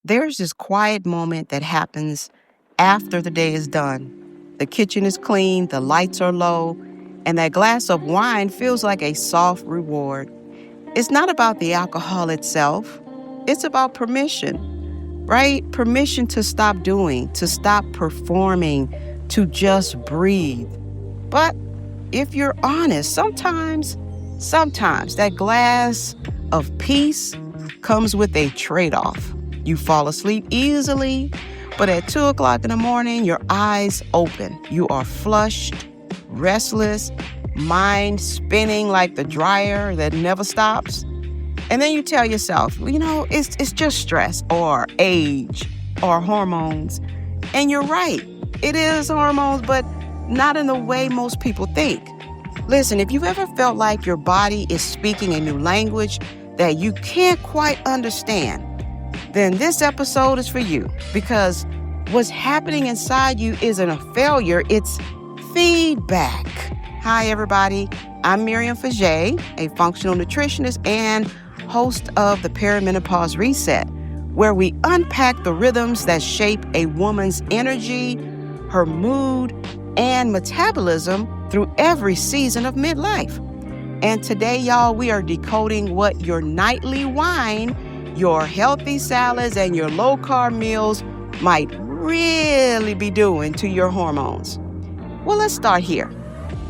there's this quiet moment that happens after the day is done. The kitchen is clean, the lights are low, and that glass of wine feels like a soft reward. It's not about the alcohol itself. It's about permission, right? Permission to stop doing, to stop performing, to just breathe. But if you're honest, sometimes that glass of peace comes with a trade-off. You fall asleep easily, but at 2 o'clock in the morning, your eyes open. You are flushed, restless, mind spinning like the dryer that never stops. And then you tell yourself, it's just stress or age or hormones. And you're right. It is hormones, but not in the way most people think. Listen, if you've ever felt like your body is speaking a new language that you can't quite understand, then this episode is for you, because what's happening inside you isn't a failure, it's feedback. Hi, everybody. I'm Miriam Faggett, a functional nutritionist and host of the Perimenopause Reset, where we unpack the rhythms that shape a woman's energy, her mood, and metabolism through every season of midlife. And today, y'all, we are decoding what your nightly wine, your healthy salads, and your low-carb meals might really be doing to your hormones. Well, let's start here.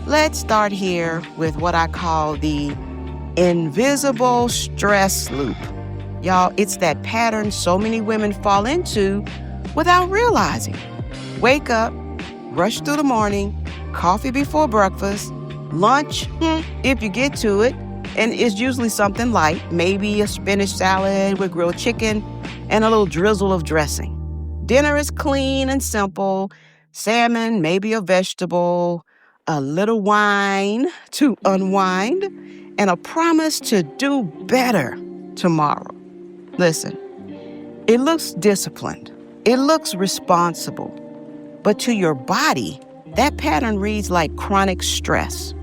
Let's start here with what I call the invisible stress loop. Y'all, it's that pattern so many women fall into without realizing. Wake up, rush through the morning, coffee before breakfast, lunch, if you get to it, and it's usually something light, maybe a spinach salad with grilled chicken and a little drizzle of dressing. Dinner is clean and simple, salmon, maybe a vegetable, a little wine to unwind, and a promise to do better tomorrow. Listen, it looks disciplined. It looks responsible. But to your body, that pattern reads like chronic stress,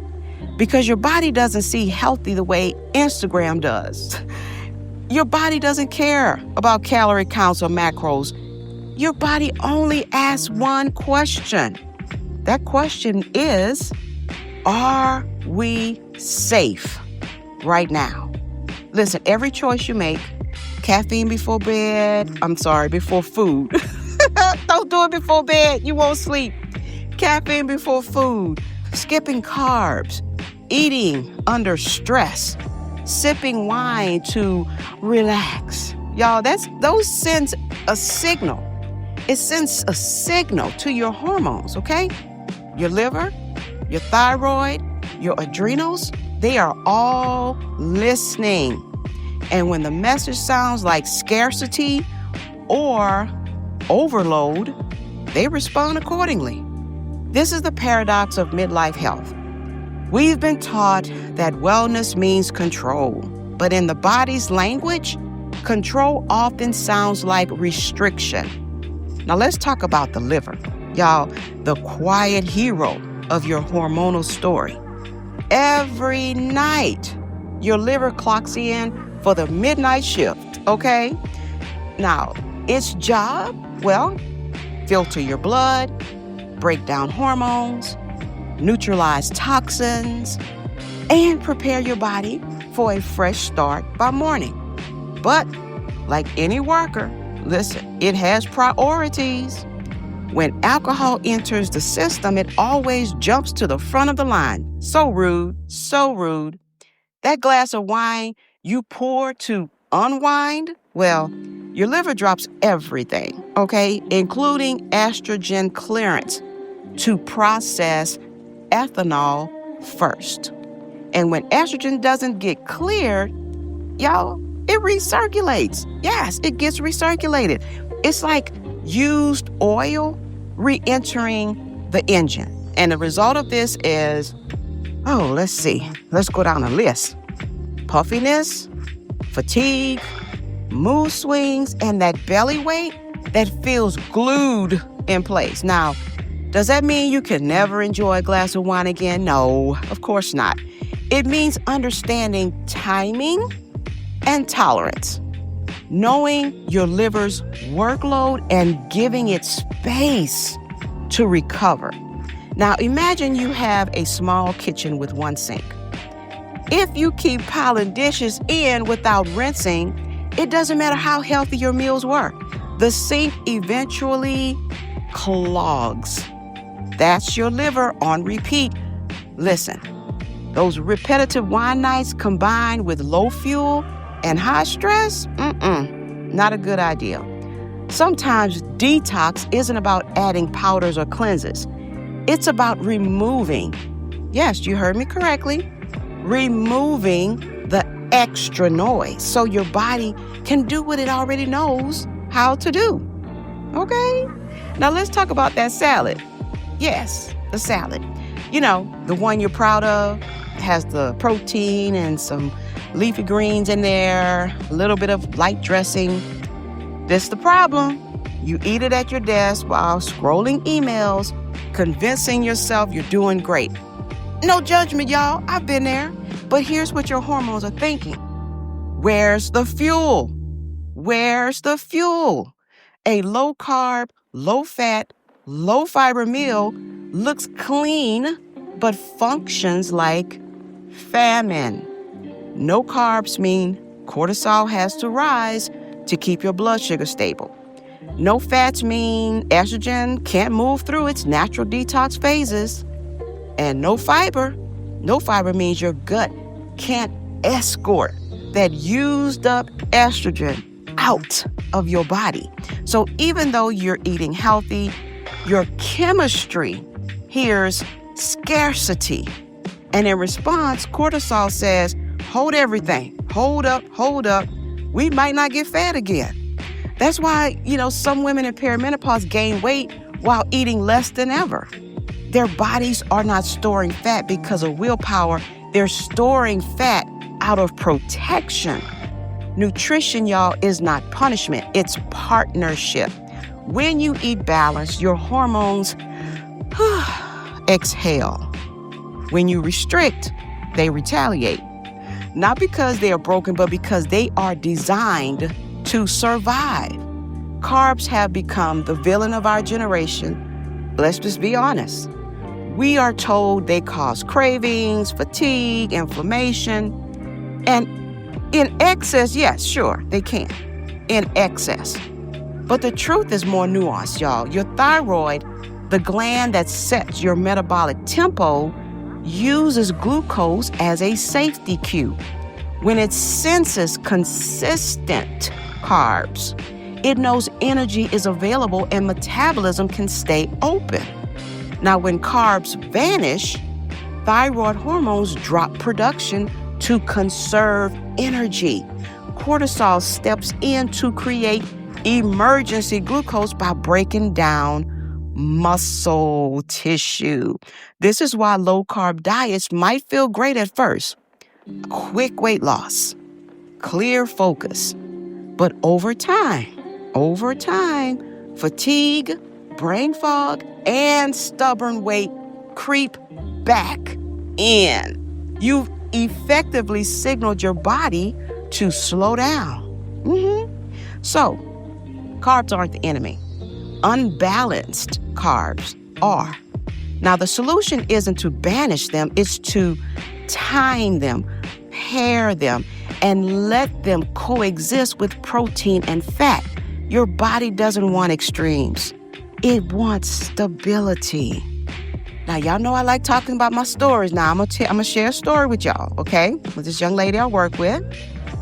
because your body doesn't see healthy the way Instagram does. Your body doesn't care about calorie counts or macros. Your body only asks one question. That question is, are we safe right now? Listen, every choice you make, caffeine before food. Don't do it before bed. You won't sleep. Caffeine before food, skipping carbs, eating under stress, sipping wine to relax. Y'all, those sends a signal. It sends a signal to your hormones, okay? Your liver, your thyroid, your adrenals, they are all listening. And when the message sounds like scarcity or overload, they respond accordingly. This is the paradox of midlife health. We've been taught that wellness means control, but in the body's language, control often sounds like restriction. Now let's talk about the liver. Y'all, the quiet hero of your hormonal story. Every night, your liver clocks in for the midnight shift, okay? Now, its job, filter your blood, break down hormones, neutralize toxins, and prepare your body for a fresh start by morning. But like any worker, listen, it has priorities. When alcohol enters the system, it always jumps to the front of the line. So rude, so rude. That glass of wine you pour to unwind, your liver drops everything, okay, including estrogen clearance to process ethanol first. And when estrogen doesn't get cleared, y'all, it recirculates. Yes, it gets recirculated. It's like used oil re-entering the engine. And the result of this is, let's go down the list. Puffiness, fatigue, mood swings, and that belly weight that feels glued in place. Now, does that mean you can never enjoy a glass of wine again? No, of course not. It means understanding timing and tolerance. knowing your liver's workload and giving it space to recover. Now, imagine you have a small kitchen with one sink. If you keep piling dishes in without rinsing, it doesn't matter how healthy your meals were. The sink eventually clogs. That's your liver on repeat. Listen, those repetitive wine nights combined with low fuel and high stress, not a good idea. Sometimes detox isn't about adding powders or cleanses. It's about removing, yes, you heard me correctly, removing the extra noise so your body can do what it already knows how to do. Okay? Now let's talk about that salad. Yes, the salad. You know, the one you're proud of, has the protein and some leafy greens in there, a little bit of light dressing. This the problem. You eat it at your desk while scrolling emails, convincing yourself you're doing great. No judgment, y'all. I've been there. But here's what your hormones are thinking. Where's the fuel? Where's the fuel? A low-carb, low-fat, low-fiber meal looks clean, but functions like famine. No carbs mean cortisol has to rise to keep your blood sugar stable. No fats mean estrogen can't move through its natural detox phases. And no fiber means your gut can't escort that used up estrogen out of your body. So even though you're eating healthy, your chemistry hears scarcity. And in response, cortisol says, hold everything, hold up, we might not get fat again. That's why, some women in perimenopause gain weight while eating less than ever. Their bodies are not storing fat because of willpower. They're storing fat out of protection. Nutrition, y'all, is not punishment. It's partnership. When you eat balanced, your hormones exhale. When you restrict, they retaliate. Not because they are broken, but because they are designed to survive. Carbs have become the villain of our generation. Let's just be honest. We are told they cause cravings, fatigue, inflammation, and in excess, yes, sure, they can. In excess. But the truth is more nuanced, y'all. Your thyroid, the gland that sets your metabolic tempo, uses glucose as a safety cue. When it senses consistent carbs, it knows energy is available and metabolism can stay open. Now, when carbs vanish, thyroid hormones drop production to conserve energy. Cortisol steps in to create emergency glucose by breaking down muscle tissue. This is why low-carb diets might feel great at first. Quick weight loss, clear focus. But over time, fatigue, brain fog, and stubborn weight creep back in. You've effectively signaled your body to slow down. So, carbs aren't the enemy. Unbalanced carbs are. Now, the solution isn't to banish them, it's to time them, pair them, and let them coexist with protein and fat. Your body doesn't want extremes. It wants stability. Now, y'all know I like talking about my stories. Now, I'm gonna share a story with y'all, okay? With this young lady I work with.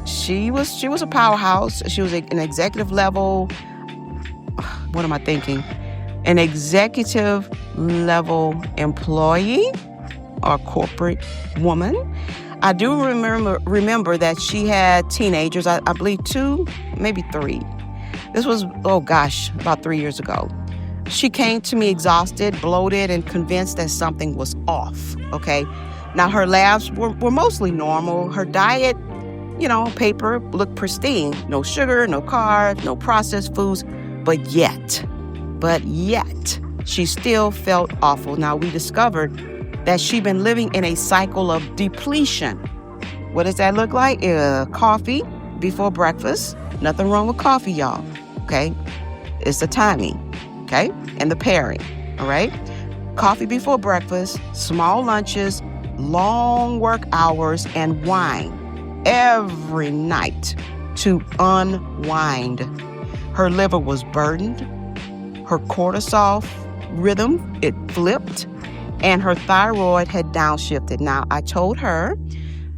She was a powerhouse. She was an executive level. What am I thinking? An executive level employee or corporate woman. I do remember that she had teenagers, I believe 2, maybe 3. This was, about 3 years ago. She came to me exhausted, bloated, and convinced that something was off, okay? Now, her labs were mostly normal. Her diet, paper looked pristine. No sugar, no carbs, no processed foods. But yet, she still felt awful. Now, we discovered that she'd been living in a cycle of depletion. What does that look like? Coffee, before breakfast. Nothing wrong with coffee, y'all, okay? It's the timing, okay? And the pairing, all right? Coffee before breakfast, small lunches, long work hours, and wine every night to unwind. Her liver was burdened, her cortisol rhythm, it flipped, and her thyroid had downshifted. Now, I told her,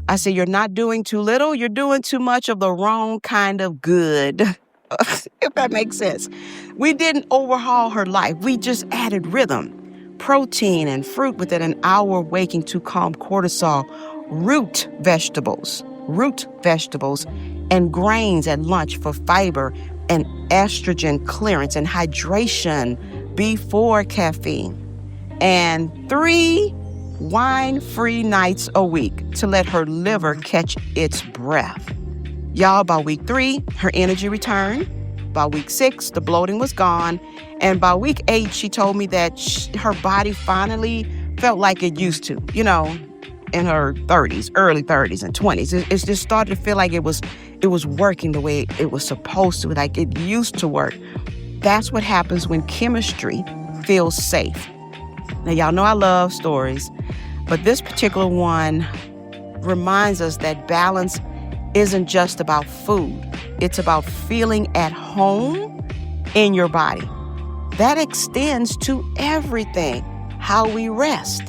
I said, you're not doing too little, you're doing too much of the wrong kind of good, if that makes sense. We didn't overhaul her life. We just added rhythm, protein and fruit within an hour of waking to calm cortisol, root vegetables, and grains at lunch for fiber and estrogen clearance and hydration before caffeine. And 3 wine-free nights a week to let her liver catch its breath. Y'all, by week 3, her energy returned. By week 6, the bloating was gone. And by week 8, she told me that her body finally felt like it used to, in her 30s, early 30s and 20s. It just started to feel like it was working the way it was supposed to, like it used to work. That's what happens when chemistry feels safe. Now, y'all know I love stories, but this particular one reminds us that balance isn't just about food. It's about feeling at home in your body. That extends to everything. How we rest,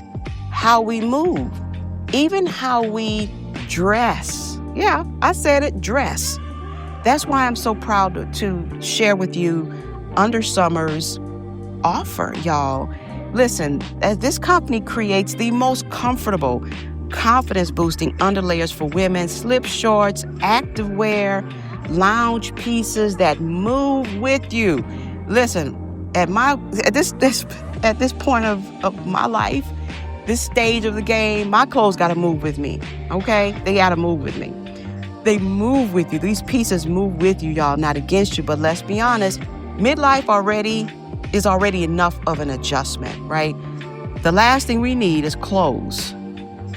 how we move, even how we dress. Yeah, I said it, dress. That's why I'm so proud to share with you Under Summer's offer, y'all. Listen, as this company creates the most comfortable, confidence-boosting underlayers for women, slip shorts, activewear, lounge pieces that move with you. Listen, at this point of my life, this stage of the game, my clothes got to move with me, okay? They got to move with me. They move with you. These pieces move with you, y'all, not against you. But let's be honest, midlife is already enough of an adjustment, right? The last thing we need is clothes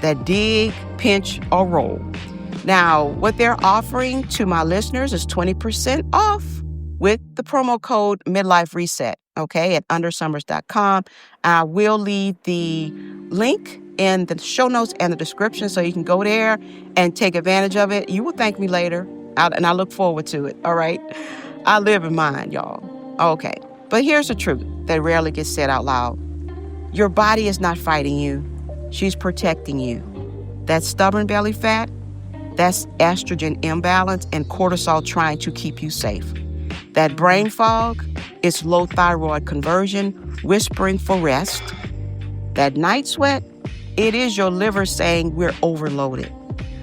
that dig, pinch, or roll. Now, what they're offering to my listeners is 20% off with the promo code midlife reset, okay, at undersummers.com. I will leave the link in the show notes and the description so you can go there and take advantage of it. You will thank me later, and I look forward to it, all right? I live in mine, y'all. Okay, but here's the truth that rarely gets said out loud. Your body is not fighting you. She's protecting you. That stubborn belly fat, that's estrogen imbalance and cortisol trying to keep you safe. That brain fog is low thyroid conversion, whispering for rest. That night sweat, it is your liver saying we're overloaded.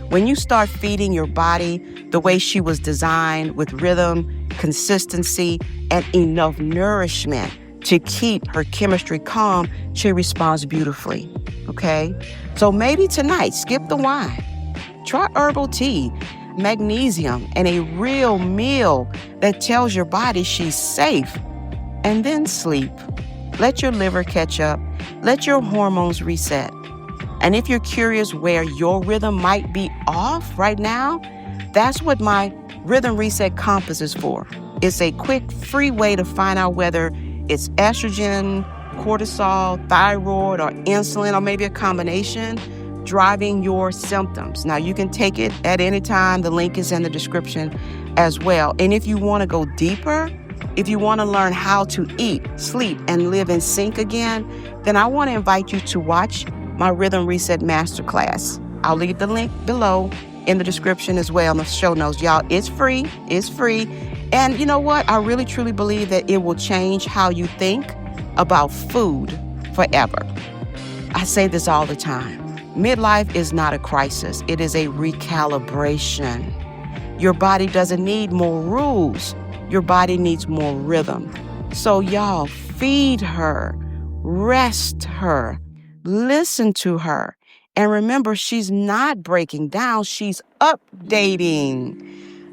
When you start feeding your body the way she was designed, with rhythm, consistency, and enough nourishment to keep her chemistry calm, she responds beautifully, okay? So maybe tonight, skip the wine. Try herbal tea, magnesium, and a real meal that tells your body she's safe. And then sleep. Let your liver catch up. Let your hormones reset. And if you're curious where your rhythm might be off right now, that's what my Rhythm Reset Compass is for. It's a quick, free way to find out whether it's estrogen, cortisol, thyroid, or insulin, or maybe a combination, driving your symptoms. Now, you can take it at any time. The link is in the description as well. And if you want to go deeper, if you want to learn how to eat, sleep, and live in sync again, then I want to invite you to watch my Rhythm Reset Masterclass. I'll leave the link below in the description as well in the show notes. Y'all, it's free. It's free. And you know what? I really, truly believe that it will change how you think about food forever. I say this all the time. Midlife is not a crisis. It is a recalibration. Your body doesn't need more rules. Your body needs more rhythm. So y'all, feed her, rest her, listen to her. And remember, she's not breaking down. She's updating.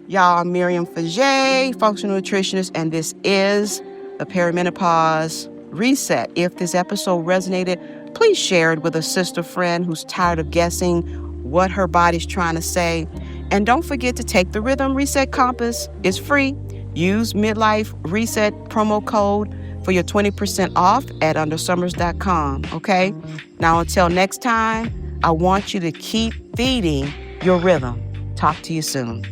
Y'all, I'm Miriam Faggett, functional nutritionist, and this is the Perimenopause Reset. If this episode resonated, please share it with a sister friend who's tired of guessing what her body's trying to say. And don't forget to take the Rhythm Reset Compass. It's free. Use Midlife Reset promo code for your 20% off at undersummers.com, okay? Now, until next time, I want you to keep feeding your rhythm. Talk to you soon.